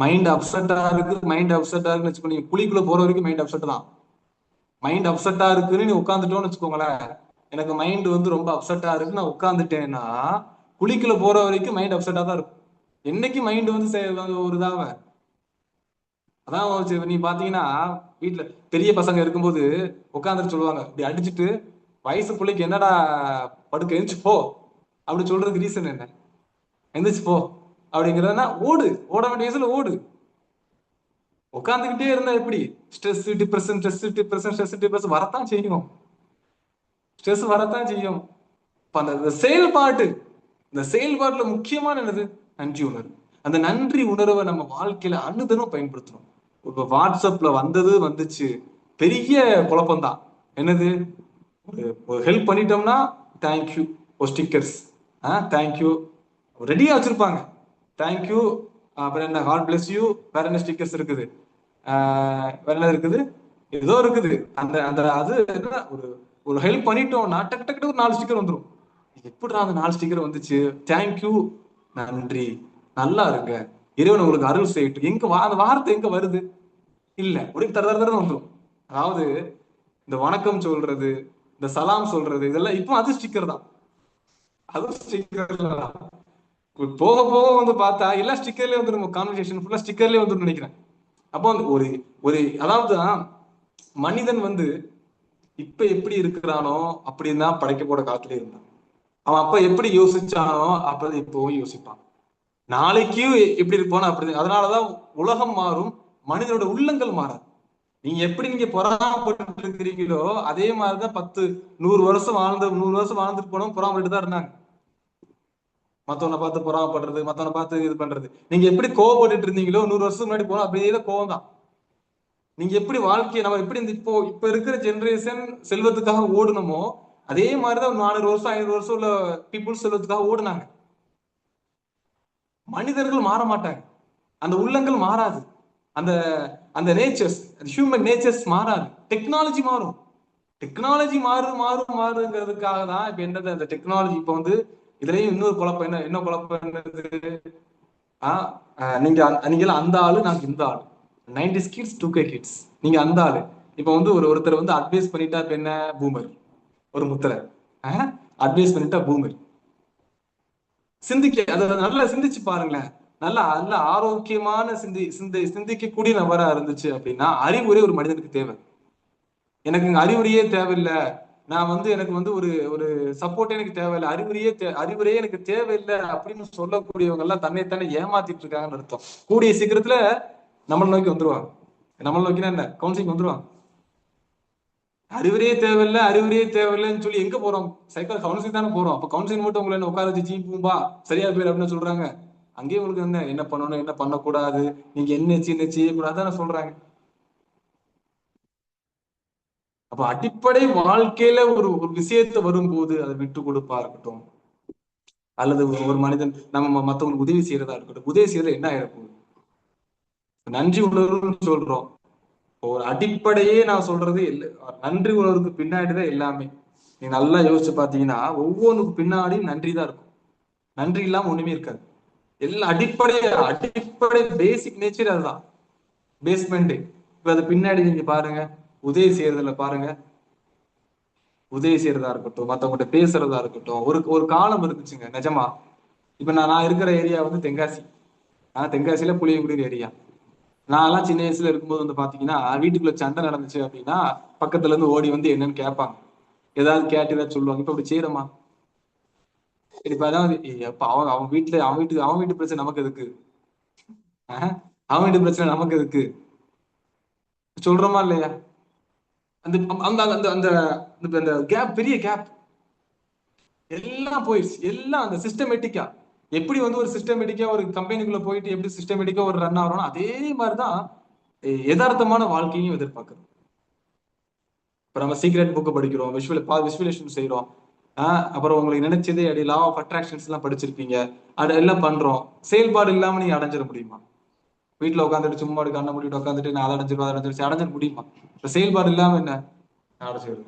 மைண்ட் அப்செட்டா இருக்கு, மைண்ட் அப்செட்டா இருக்குன்னு வச்சுக்கோ. நீங்க குழிக்குள்ள போற வரைக்கும் மைண்ட் அப்செட் தான். மைண்ட் அப்செட்டா இருக்குன்னு நீ உட்காந்துட்டோன்னு வச்சுக்கோங்களேன், எனக்கு மைண்ட் ரொம்ப அப்செட்டா இருக்கு, நான் உட்காந்துட்டேன்னா குழிக்குள்ள போற வரைக்கும் மைண்ட் அப்செட்டா தான் இருக்கும். என்னைக்கு மைண்ட் ஒரு இதாவ அதான் நீ பாத்தீங்கன்னா வீட்டுல பெரிய பசங்க இருக்கும்போது உட்காந்துட்டு சொல்லுவாங்க, இப்படி அடிச்சுட்டு வயசு பிள்ளைக்கு என்னடா படுக்க எந்திரிச்சு போ அப்படி சொல்றதுக்கு ரீசன் என்ன? எந்திரிச்சு போ அப்படிங்கிறதுனா ஓட வேண்டிய வயசுல ஓடு. உட்காந்துக்கிட்டே இருந்தா எப்படி? ஸ்ட்ரெஸ் டிப்ரெஷன் வரத்தான் செய்யும். ஸ்ட்ரெஸ் வரத்தான் செய்யும். அந்த செயல்பாட்டுல முக்கியமான என்னது? நன்றி உணர்வு. அந்த நன்றி உணர்வை நம்ம வாழ்க்கையில அனுதினம் பயன்படுத்தணும். இப்ப வாட்ஸ்அப்ல வந்துச்சு, பெரிய குழப்பம்தான். என்னது? ஒரு ஹெல்ப் பண்ணிட்டோம்னா தேங்க்யூ, ஒரு ஸ்டிக்கர்ஸ், தேங்க்யூ ரெடியா வச்சிருப்பாங்க. தேங்க்யூ, அப்புறம் என்ன, காட் பிளஸ் யூ, வேற என்ன ஸ்டிக்கர்ஸ் இருக்குது, வேற என்ன இருக்குது, ஏதோ இருக்குது. அந்த அந்த அது என்ன, ஒரு ஹெல்ப் பண்ணிட்டோம்னா டக்கு டக்கு ஒரு 4 ஸ்டிக்கர் வந்துடும். எப்படி அந்த 4 ஸ்டிக்கர் வந்துச்சு? தேங்க்யூ, நன்றி, நல்லா இருங்க, இறைவன் உங்களுக்கு அருள் செய்யட்டும். அந்த வார்த்தை எங்க வருது? இல்ல, ஒரு தர வந்துடும். அதாவது இந்த வணக்கம் சொல்றது, இந்த சலாம் சொல்றது, இதெல்லாம் இப்போ அது ஸ்டிக்கர் தான். அதுவும் ஸ்டிக்கர் தான். போக போக வந்து பார்த்தா எல்லாம் ஸ்டிக்கர்லயே வந்துடும், கான்வர்சேஷன் ஃபுல்லா ஸ்டிக்கர்லயே வந்துடும் நினைக்கிறேன். அப்போ வந்து ஒரு ஒரு அதாவது மனிதன் வந்து இப்ப எப்படி இருக்கிறானோ அப்படின்னு தான் படைக்கப்போட காலத்திலே இருந்தான். அவன் அப்ப எப்படி யோசிச்சானோ அப்படி இப்பவும் யோசிப்பான். நாளைக்கும் எப்படி இருப்பானோ அப்படி. அதனாலதான் உலகம் மாறும், மனிதனோட உள்ளங்கள் மாறாது. நீங்க பொறாமப்பட்டு இருக்கிறீங்களோ அதே மாதிரிதான் 10 100 வருஷம் வாழ்ந்துட்டு போனோம் பொறாமப்பட்டு தான் இருந்தாங்க. மத்தவனை பார்த்து பொறாமப்படுறது, மத்தவனை பார்த்து இது பண்றது. நீங்க எப்படி கோவப்பட்டுட்டு இருந்தீங்களோ 100 வருஷம் முன்னாடி போனோம் அப்படியே தான் கோவம் தான். நீங்க எப்படி வாழ்க்கையை நம்ம எப்படி இந்த இப்ப இருக்கிற ஜெனரேஷன் செல்வத்துக்காக ஓடுனமோ அதே மாதிரிதான் 400 வருஷம் 500 வருஷம் உள்ள பீப்புள் செல்வத்துக்காக ஓடுனாங்க. மனிதர்கள் மாற மாட்டாங்க, அந்த உள்ளங்கள் மாறாது, அந்த அந்த நேச்சர்ஸ், ஹியூமன் நேச்சர்ஸ் மாறாது. டெக்னாலஜி மாறும், டெக்னாலஜி மாறுங்கிறதுக்காக தான் இப்ப என்னது அந்த டெக்னாலஜி. இப்ப வந்து இதுலயும் இன்னொரு குழப்பம் என்ன குழப்பம் என்னது, நீங்க நீங்க அந்த ஆளு, நாங்க இந்த ஆளு. 90s கிட்ஸ் 2K கிட்ஸ், நீங்க அந்த ஆளு. இப்ப வந்து ஒருத்தர் வந்து அட்வைஸ் பண்ணிட்டா இப்ப என்ன பூமர், ஒரு முத்திரை அட்வைஸ் பண்ணிட்டா பூமர். அதை நல்லா சிந்திச்சு பாருங்களேன். நல்ல ஆரோக்கியமான சிந்திக்கக்கூடிய நபரா இருந்துச்சு அப்படின்னா அறிவுரை ஒரு மனிதனுக்கு தேவை. எனக்கு அறிவுரையே தேவையில்லை, நான் வந்து எனக்கு வந்து ஒரு ஒரு சப்போர்ட் எனக்கு தேவையில்லை, அறிவுரையே எனக்கு தேவையில்லை அப்படின்னு சொல்லக்கூடியவங்க எல்லாம் தன்னைத்தானே ஏமாத்திட்டு இருக்காங்கன்னு அர்த்தம். கூடிய சீக்கிரத்துல நம்மளை நோக்கி வந்துருவாங்க. நம்மளை நோக்கினா என்ன, கவுன்சிலிங் வந்துருவாங்க. அறிவுரையே தேவையில்லைன்னு சொல்லி எங்க போறோம், கவுன்சிலிங் தானே போறோம். அப்ப கவுன்சிலிங் மட்டும் உங்களை உட்கார வச்சு பூம்பா சரியா போயிரு அப்படின்னு சொல்றாங்க. அங்கேயே உங்களுக்கு என்ன பண்ணணும், என்ன பண்ணக்கூடாது, நீங்க என்ன செய்யக்கூடாதுன்னு சொல்றாங்க. அப்ப அடிப்படை வாழ்க்கையில ஒரு விஷயத்த வரும்போது அதை விட்டு கொடுப்பா இருக்கட்டும், அல்லது ஒரு மனிதன் நம்ம மத்தவங்களுக்கு உதவி செய்யறதா இருக்கட்டும், உதவி செய்யறது என்ன ஆயிருக்கும், நன்றி உணர்வுன்னு சொல்றோம். ஒரு அடிப்படையே நான் சொல்றது நன்றி உணர்வுக்கு பின்னாடிதான் எல்லாமே. நீங்க நல்லா யோசிச்சு பாத்தீங்கன்னா ஒவ்வொன்றுக்கு பின்னாடியும் நன்றி தான் இருக்கும். நன்றி இல்லாம ஒண்ணுமே இருக்காது. எல்லாம் அடிப்படை பேசிக் நேச்சர் அதுதான், பேஸ்மெண்ட். இப்ப அது பின்னாடி நீங்க பாருங்க, உதவி செய்யறதுல பாருங்க, உதவி செய்யறதா இருக்கட்டும், மத்தவங்ககிட்ட பேசுறதா இருக்கட்டும். ஒரு காலம் இருந்துச்சுங்க நிஜமா. இப்ப நான் இருக்கிற ஏரியா வந்து தென்காசி. தென்காசியில புளியங்குடி ஏரியா. நான் எல்லாம் சின்ன வயசுல இருக்கும்போது வந்து பாத்தீங்கன்னா வீட்டுக்குள்ள சண்டை நடந்துச்சு அப்படின்னா பக்கத்துல இருந்து ஓடி வந்து என்னன்னு கேட்பாங்க, ஏதாவது கேட்டு ஏதாவது சொல்லுவாங்க. இப்ப அப்படி செய்யறோமா? இப்ப அதாவது அவன் வீட்டு பிரச்சனை நமக்கு எதுக்கு, அவன் வீட்டு பிரச்சனை நமக்கு எதுக்கு சொல்றோமா இல்லையா? அந்த அந்த அந்த அந்த கேப், பெரிய கேப் எல்லாம் போயிடுச்சு. எல்லாம் அந்த சிஸ்டமேட்டிக்கா எப்படி வந்து ஒரு சிஸ்டமேட்டிக்கா ஒரு கம்பெனிக்குள்ள போயிட்டு எப்படி சிஸ்டமேட்டிக்கா ஒரு ரன் ஆகிறோம், அதே மாதிரிதான் யதார்த்தமான வாழ்க்கையும் எதிர்பார்க்கிறோம். இப்ப நம்ம சீக்ரெட் புக்கு படிக்கிறோம், விசுவலேஷன் செய்யறோம். அப்புறம் உங்களுக்கு நினைச்சதே அடி லா ஆஃப் அட்ராக்ஷன்ஸ் எல்லாம் படிச்சிருப்பீங்க, அது எல்லாம் பண்றோம். செயல்பாடு இல்லாம நீங்க அடைஞ்சிட முடியுமா? வீட்டுல உட்காந்துட்டு சும்மா கண்ணை மூடிட்டு உட்காந்துட்டு நான் அடைஞ்சிட முடியுமா? இப்ப செயல்பாடு இல்லாம என்ன அடைஞ்சிருது?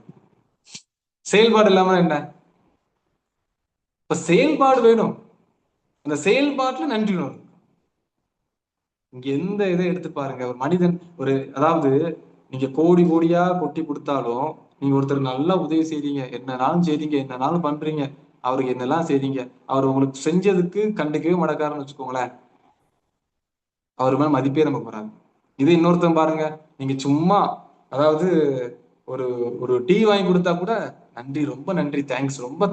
செயல்பாடு இல்லாம என்ன? இப்ப செயல்பாடு வேணும். அந்த செயல்பாட்டுல நன்றி வேணும். இங்க எந்த இதை எடுத்து பாருங்க, ஒரு மனிதன் அதாவது நீங்க கோடி கோடியா கொட்டி கொடுத்தாலும் நீங்க ஒருத்தர் நல்லா உதவி செய்றீங்க, என்னனாலும் பண்றீங்க, அவருக்கு என்னெல்லாம் செய்றீங்க, அவர் உங்களுக்கு செஞ்சதுக்கு கண்டுக்கவே மாட்டக்காரன்னு வச்சுக்கோங்களேன், அவர் மேல மதிப்பே நமக்கு வராது. இது இன்னொருத்தன் பாருங்க, நீங்க சும்மா அதாவது ஒரு ஒரு டீ வாங்கி கொடுத்தா கூட நன்றி, ரொம்ப நன்றி, தேங்க்ஸ், ரொம்ப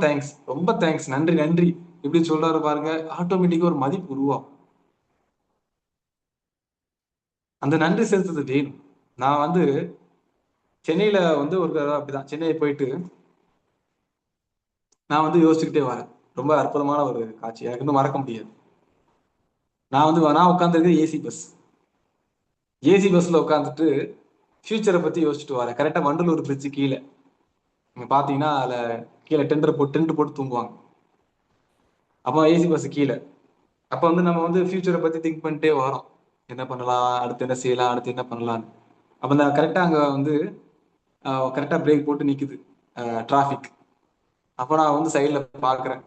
தேங்க்ஸ், நன்றி நன்றி இப்படி சொல்றாரு பாருங்க, ஆட்டோமேட்டிக்கா ஒரு மதிப்பு உருவாகும். அந்த நன்றி செலுத்துறது வேணும். நான் வந்து சென்னையில வந்து ஒரு அப்படிதான், சென்னையை போயிட்டு நான் வந்து யோசிச்சுக்கிட்டே வரேன். ரொம்ப அற்புதமான ஒரு காட்சி, எனக்கு இன்னும் மறக்க முடியாது. நான் உட்காந்துருக்க ஏசி பஸ்ல உட்காந்துட்டு ஃபியூச்சரை பத்தி யோசிச்சுட்டு வரேன். கரெக்டா வண்டலூர் பிரிட்ஜு கீழே நீங்க பாத்தீங்கன்னா அதுல கீழே டென்ட் போட்டு தூங்குவாங்க. அப்போ ஏசி பஸ் கீழே. அப்ப வந்து நம்ம வந்து ஃபியூச்சரை பத்தி திங்க் பண்ணிட்டே வரோம், என்ன பண்ணலாம், அடுத்து என்ன செய்யலாம், அடுத்து என்ன பண்ணலாம்னு. அப்ப நான் கரெக்டா அங்க வந்து கரெக்டா பிரேக் போட்டு நிக்குது டிராபிக். அப்ப நான் வந்து சைட்ல பாக்குறேன்.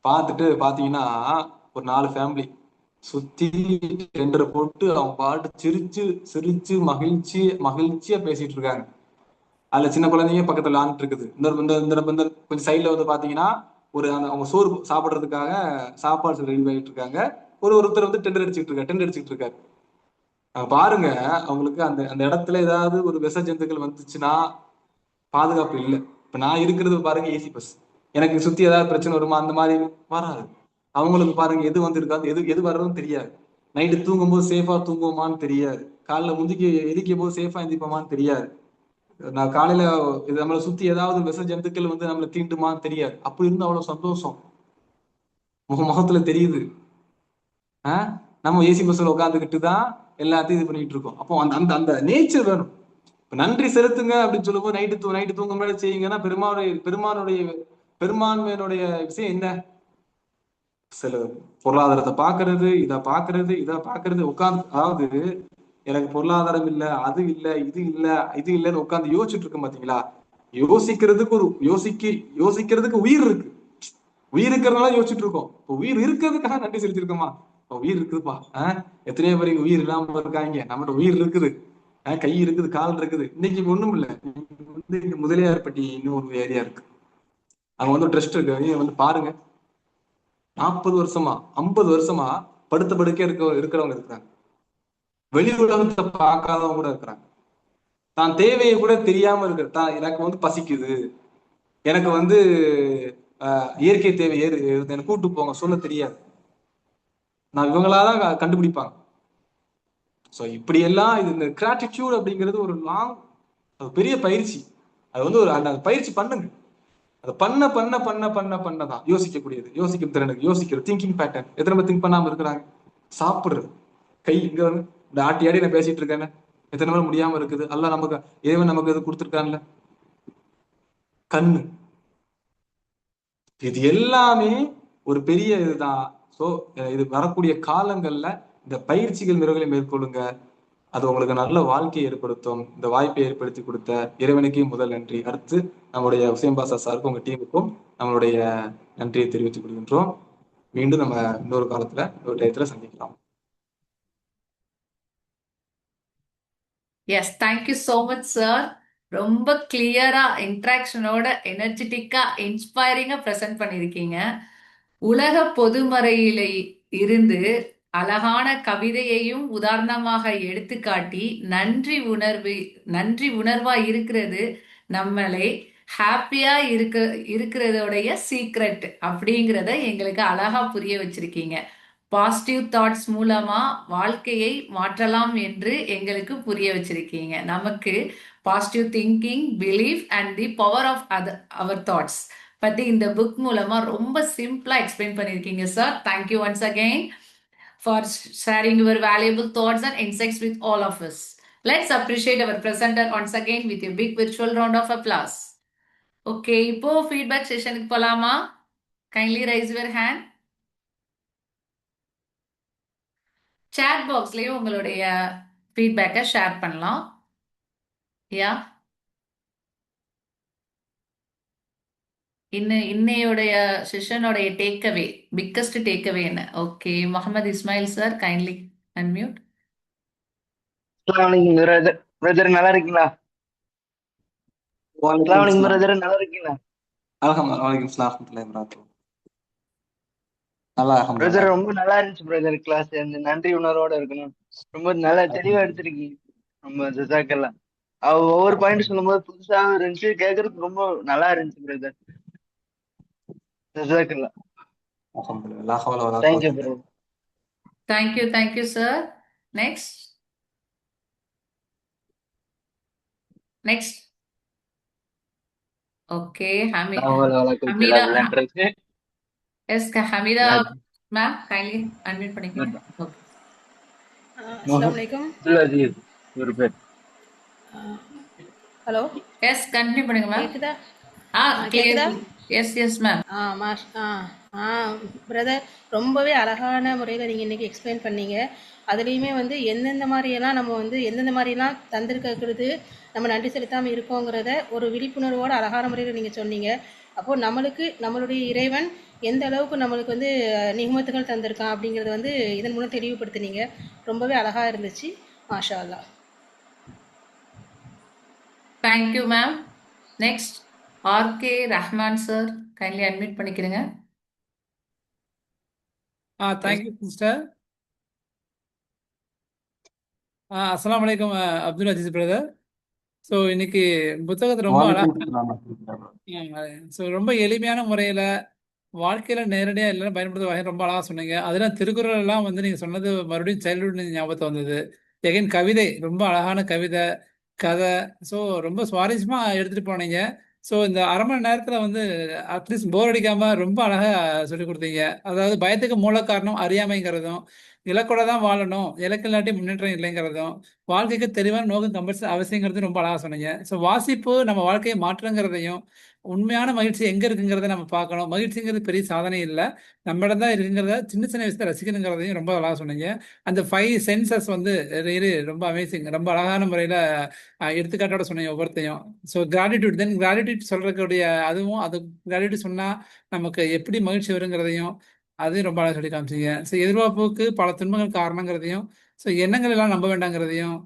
பார்த்துட்டு பாத்தீங்கன்னா ஒரு 4 ஃபேமிலி சுத்தி டெண்டரை போட்டு அவங்க பாட்டு சிரிச்சு சிரிச்சு மகிழ்ச்சியா பேசிட்டு இருக்காங்க. அதுல சின்ன குழந்தைங்க பக்கத்துல விளாண்டுட்டு இருக்குது. இந்த கொஞ்சம் சைட்ல வந்து பாத்தீங்கன்னா அவங்க சோறு சாப்பிடுறதுக்காக சாப்பாடு ரெடி பண்ணிட்டு இருக்காங்க. ஒருத்தர் வந்து டெண்டர் அடிச்சுட்டு இருக்காரு. பாருங்க, அவங்களுக்கு அந்த அந்த இடத்துல ஏதாவது ஒரு விஷ ஜந்துக்கள் வந்துச்சுன்னா பாதுகாப்பு இல்லை. இப்ப நான் இருக்கிறது பாருங்க ஏசி பஸ், எனக்கு சுத்தி ஏதாவது பிரச்சனை வருமா அந்த மாதிரி வராது. அவங்களுக்கு பாருங்க எது வந்து இருக்காது, எது எது வர்றதுன்னு தெரியாது. நைட்டு தூங்கும்போது சேஃபா தூங்குவோமான்னு தெரியாது. காலைல முந்திக்கு எரிக்கும் போது சேஃபா எந்திப்போமான்னு தெரியாது. நான் காலையில இது நம்மளை சுத்தி ஏதாவது விஷ ஜந்துக்கள் வந்து நம்மளை தீண்டுமான்னு தெரியாது. அப்படி இருந்து அவ்வளவு சந்தோஷம் முகத்துல தெரியுது. நம்ம ஏசி பஸ்ல உட்காந்துக்கிட்டு தான் எல்லாத்தையும் இது பண்ணிட்டு இருக்கோம். அப்போ அந்த அந்த அந்த நேச்சர் வேணும். இப்ப நன்றி செலுத்துங்க அப்படின்னு சொல்லும்போது நைட்டு தூங்க முன்னாடி செய்யுங்கன்னா பெரும்பான்மையினுடைய விஷயம் என்ன? சில பொருளாதாரத்தை பாக்குறது, இதை பாக்குறது உட்கார்ந்து, அதாவது எனக்கு பொருளாதாரம் இல்ல, அது இல்ல, இது இல்லைன்னு உட்கார்ந்து யோசிச்சுட்டு இருக்கோம் பாத்தீங்களா? யோசிக்கிறதுக்கு உயிர் இருக்கு. உயிர் இருக்கிறதுனால யோசிச்சுட்டு இருக்கோம். இப்போ உயிர் இருக்கிறதுக்காக நன்றி செலுத்திருக்கோமா? இப்போ உயிர் இருக்குதுப்பா. எத்தனையோ பேர் இங்க உயிர் இல்லாம இருக்காங்க. நம்மகிட்ட உயிர் இருக்குது, கை இருக்குது, கால் இருக்குது. இன்னைக்கு ஒண்ணும் இல்ல. வந்து இங்க முதலியார்பட்டி இன்னும் ஒரு ஏரியா இருக்கு. அங்க வந்து ட்ரஸ்ட் இருக்கு. நீங்க வந்து பாருங்க, 40 வருஷமா 50 வருஷமா படுத்த படுக்கே இருக்கிறவங்க இருக்கிறாங்க. வெளி உலகத்தை பார்க்காதவங்க கூட இருக்கிறாங்க. தான் தேவையை கூட தெரியாம இருக்கு. எனக்கு வந்து பசிக்குது, எனக்கு வந்து இயற்கை தேவை எனக்கு கூட்டு போங்க சொல்ல தெரியாது. நான் இவங்களாதான் கண்டுபிடிப்பாங்க. ஸோ இப்படி எல்லாம் இந்த கிராட்டிடியூட் அப்படிங்கிறது ஒரு பெரிய பயிற்சி. அது வந்து அந்த பயிற்சி பண்ணுங்க. அதை பண்ணதான் யோசிக்கக்கூடியது. யோசிக்கும் திறனுக்கு, யோசிக்கிற திங்கிங் பேட்டர்ன். எத்தனை பேர் திங்க் பண்ணாம இருக்கிறாங்க? சாப்பிடுறது, கை இங்க வந்து இந்த ஆட்டி நான் பேசிட்டு இருக்கேன்னு எத்தனை பேர் முடியாம இருக்குது? அல்ல நமக்கு இறைவன் நமக்கு இது கொடுத்துருக்கான்ல, கண்ணு. இது எல்லாமே ஒரு பெரிய இதுதான். ஸோ இது வரக்கூடிய காலங்கள்ல இந்த பயிற்சிகள் மிருகங்களை மேற்கொள்ளுங்க. அது உங்களுக்கு நல்ல வாழ்க்கையை ஏற்படுத்தும். இந்த வாய்ப்பை ஏற்படுத்தி கொடுத்த இறைவனுக்கே முதல் நன்றி. அடுத்து நம்முடைய உசேன் பாஷா சாருக்கும் உங்க டீமுக்கும் நம்மளுடைய நன்றியை தெரிவித்துக் கொள்கின்றோம். மீண்டும் நம்ம இன்னொரு காலத்துல ஒரு டயத்துல சந்திக்கலாம். Yes, thank you so much sir. ரொம்ப கிளியரா, இன்ட்ராக்ஷனோட, எனர்ஜெட்டிக்கா, இன்ஸ்பைரிங்கா ப்ரெசென்ட் பண்ணியிருக்கீங்க. உலக பொதுமறையில இருந்து அழகான கவிதையையும் உதாரணமாக எடுத்துக்காட்டி நன்றி உணர்வா இருக்கிறது நம்மளை ஹாப்பியா இருக்கிறதோடைய சீக்ரெட் அப்படிங்கிறத எங்களுக்கு அழகா புரிய வச்சிருக்கீங்க. பாசிட்டிவ் தாட்ஸ் மூலமா வாழ்க்கையை மாற்றலாம் என்று எங்களுக்கு புரிய வச்சிருக்கீங்க. நமக்கு positive thinking, belief and the power of our thoughts பத்தி இந்த புக் மூலமா ரொம்ப சிம்பிளா எக்ஸ்பிளைன் பண்ணிருக்கீங்க சார். Thank you once again for sharing your valuable thoughts and insights with all of us. Let's appreciate our presenter once again with a big virtual round of applause. Okay, இப்போ feedback செஷனுக்கு போலாமா? Kindly raise your hand. Chat பாக்ஸ்லயும் உங்களுடைய ஃபீட்பேக்கை share பண்ணலாம். Yeah, இன்னையோடைய செஷனோடைய takeaway, biggest takeaway என்ன? Okay, Mohammed Ismail sir kindly unmute. Brother நல்லா இருக்கீங்களா? பிரதர் நல்லா இருக்கீங்களா? பிரதர் ரொம்ப நல்லா இருந்துச்சு பிரதர் கிளாஸ். அந்த நன்றி உணர்வோட இருக்கணும். ரொம்ப நல்லா தெளிவா எடுத்திருக்கீங்க. ரொம்ப ஜஸாக்கெல்லாம் ஒவ்வொரு பாயிண்ட் சொல்லும் போது புதுசாக இருந்துச்சு, கேட்கறதுக்கு ரொம்ப நல்லா இருந்துச்சு பிரதர். ஜஸாக்கெல்லாம் thank you brother. Thank you sir. Next okay, Hameeda. Yes, Hameeda ma'am kindly unmute பண்ணிக்கங்க. ஓகே. அஸ்ஸலாமு அலைக்கும். ஒரு பேர். ஹலோ. எஸ், கண்டினியூ பண்ணுங்க மேம். கேக்குதா? கேக்குதா? Yes ma'am. பிரதர், ரொம்பவே அழகான முறையில் நீங்கள் இன்றைக்கி எக்ஸ்பிளைன் பண்ணீங்க. அதுலேயுமே வந்து எந்தெந்த மாதிரியெல்லாம் நம்ம வந்து எந்தெந்த மாதிரிலாம் தந்திருக்கிறது நம்ம நன்றி செலுத்தாமல் இருக்கோங்கிறத ஒரு விழிப்புணர்வோடு அழகான முறையில் நீங்கள் சொன்னீங்க. அப்போது நம்மளுடைய இறைவன் எந்த அளவுக்கு நம்மளுக்கு வந்து நிகமத்துகள் தந்திருக்கான் அப்படிங்கிறத வந்து இதன் மூலம் தெளிவுபடுத்தினீங்க. ரொம்பவே அழகாக இருந்துச்சு. மாஷா அல்லாஹ். Thank you ma'am. Next RK Rahman sir, kindly admit பண்ணிக்கிறேங்க. Thank you sister. அஸ்ஸலாமு அலைக்கும் அப்துல் அஜீஸ் பிரதர். ஸோ இன்னைக்கு புத்தகத்தை ரொம்ப ரொம்ப எளிமையான முறையில் வாழ்க்கையில் நேரடியாக எல்லாரும் பயன்படுத்த வகையில் ரொம்ப அழகாக சொன்னீங்க. அதெல்லாம் திருக்குறள் எல்லாம் வந்து நீங்கள் சொன்னது மறுபடியும் சைல்ட்ஹுட் ஞாபகத்தை வந்தது. எகைன் கவிதை, ரொம்ப அழகான கவிதை, கதை. ஸோ ரொம்ப சுவாரஸ்யமாக எடுத்துகிட்டு போனீங்க. ஸோ இந்த அரை மணி நேரத்தில் வந்து அட்லீஸ்ட் போர் அடிக்காமல் ரொம்ப அழகாக சொல்லிக் கொடுத்தீங்க. அதாவது பயத்துக்கு மூல காரணம் அறியாமைங்கிறதும், இலக்கோட தான் வாழணும், இலக்கு இல்லாட்டி முன்னேற்றம் இல்லைங்கிறதும், வாழ்க்கைக்கு தெளிவான நோக்கம் கம்பல்சரி அவசியங்கிறது ரொம்ப அழகாக சொன்னீங்க. ஸோ வாசிப்பு நம்ம வாழ்க்கையை மாற்றுங்கிறதையும், உண்மையான மகிழ்ச்சி எங்கே இருக்குங்கிறத நம்ம பார்க்கணும். மகிழ்ச்சிங்கிறது பெரிய சாதனை இல்லை, நம்மிடம் தான் இருக்குங்கிறத சின்ன சின்ன விஷயத்தை ரசிக்கணுங்கிறதையும் ரொம்ப அழகாக சொன்னீங்க. அந்த 5 சென்சஸ் வந்து really ரொம்ப அமேசிங், ரொம்ப அழகான முறையில் எடுத்துக்காட்டோட சொன்னீங்க ஒவ்வொருத்தையும். ஸோ கிராட்டிடியூட், தென் கிராட்டிடியூட் சொல்றக்கூடிய அதுவும், அது கிராட்டிடியூட் சொன்னால் நமக்கு எப்படி மகிழ்ச்சி வருங்கிறதையும் அதையும் ரொம்ப அழகாக சொல்லி காமிச்சிங்க. ஸோ எதிர்பார்ப்புக்கு பல துன்பங்கள் காரணங்கிறதையும், ஸோ எண்ணங்கள் எல்லாம் நம்ப வேண்டாங்கிறதையும்,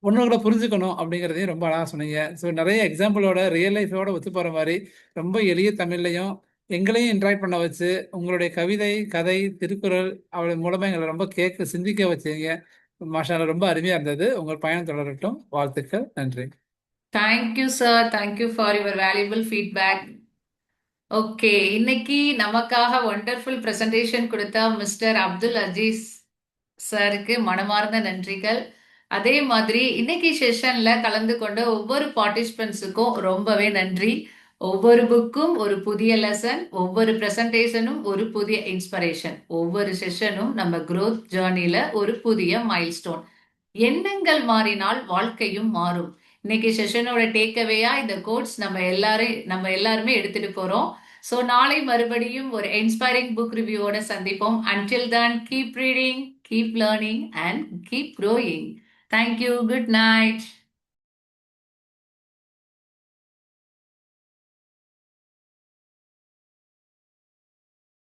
ஒன்னோட புரிஞ்சுக்கணும் அப்படிங்கிறதையும் ரொம்ப அழகாக சொன்னீங்க. ஸோ நிறைய எக்ஸாம்பிளோட ரியல் லைஃபோட ஒத்து போகிற மாதிரி ரொம்ப எளிய தமிழ்லையும் எங்களையும் இன்ட்ராக்ட் பண்ண வச்சு உங்களுடைய கவிதை, கதை, திருக்குறள் அவள் மூலமாக எங்களை ரொம்ப சிந்திக்க வச்சீங்க. மாஷா அல்லாஹ், ரொம்ப அருமையாக இருந்தது. உங்கள் பயணம் தொடரட்டும். வாழ்த்துக்கள். நன்றி. Thank you sir, thank you for your valuable feedback. Okay, இன்னைக்கு நமக்காக ஒண்டர்ஃபுல் பிரசன்டேஷன் கொடுத்த மிஸ்டர் அப்துல் அஜீஸ் சாருக்கு மனமார்ந்த நன்றிகள். அதே மாதிரி இன்னைக்கு செஷன்ல கலந்து கொண்ட ஒவ்வொரு பார்ட்டிசிபென்ட்ஸுக்கும் ரொம்பவே நன்றி. ஒவ்வொரு புக்கும் ஒரு புதிய லெசன், ஒவ்வொரு பிரசன்டேஷனும் ஒரு புதிய இன்ஸ்பிரேஷன், ஒவ்வொரு செஷனும் நம்ம growth ஜேர்னில ஒரு புதிய மைல்ஸ்டோன். எண்ணங்கள் மாறினால் வாழ்க்கையும் மாறும். இன்னைக்கு செஷனோட டேக்அவேயா இந்த கோட்ஸ் நம்ம எல்லாருமே எடுத்துட்டு போறோம். ஸோ நாளை மறுபடியும் ஒரு இன்ஸ்பைரிங் புக் ரிவ்யூவோட சந்திப்போம். Until then keep reading, keep learning and keep growing. Thank you. Good night.